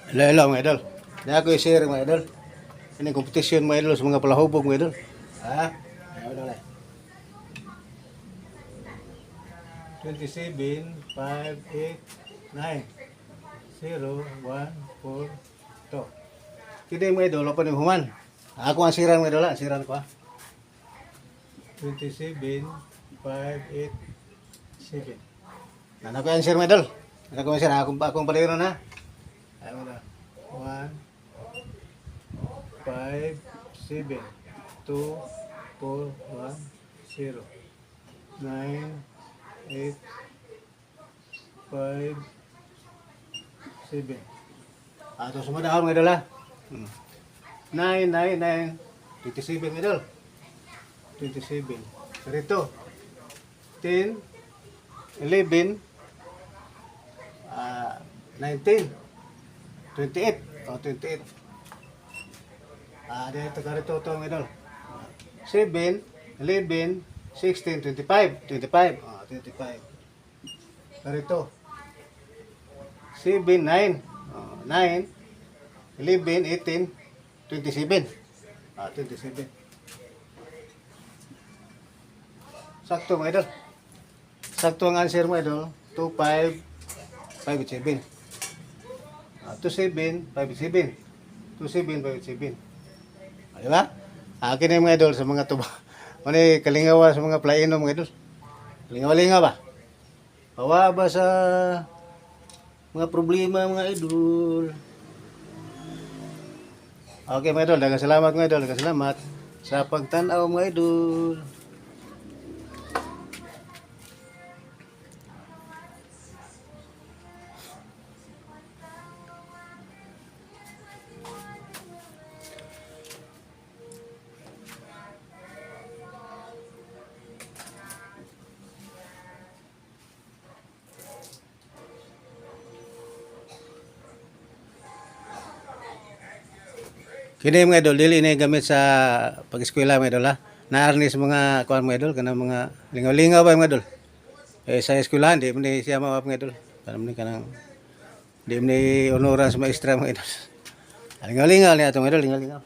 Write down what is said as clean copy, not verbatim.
Hello, hello mga idol. Kaya ako i-share mga idol. Ini kompetisyon mga idol sa mga palahubog mga idol. Ha? Ayaw na lang. 27, 5, 8, 9, 0, 1, 4, 2. Kini mga idol, apa ni human? Ako ang siran mga idol, ang siran ko ha. 27, 5, 8, 7. Ano ko ang share mga idol? Ano ko ang share? Akong paliro na. Ayaw na. 1, 5, 7, 2, 4, 1, 0, 9, 8, 5, 7. Ito semua dah mga idol ha. 9, 9, 9, 27 mga idol. 27. Rito. 10, 11, 19, 28. Oh, 28. Dito ka rito ito mga idol. 7, 11, 16, 25. 25. 25. Karito. 7, 9. 9, 11, 18, 27. 27. Sakto mga idol. Sakto ang answer mga idol. 2, 5, 5, 7. 2, 7, 5, 7. 2, 7, 5, 7. Di ba? Akin na yung mga idol sa mga tuba. Ano kalingawa sa mga plaino mga idol. Lingaw-lingaw ba? Bawa ba sa mga problema mga idol? Okay mga idol, daghang salamat mga idol, daghang salamat sa pagtanaw mga idol. Kini mga idol, dili ini gamit sa pag-eskwela mga idol ha. Naarnis mga kuan mga idol, kana mga lingaw-lingaw ba mga idol. Sa eskwelahan di man siya mawap mga idol. Kanang di man onoran sa maestra mga idol. Lingaw-lingaw ni ato mga idol, lingaw-lingaw.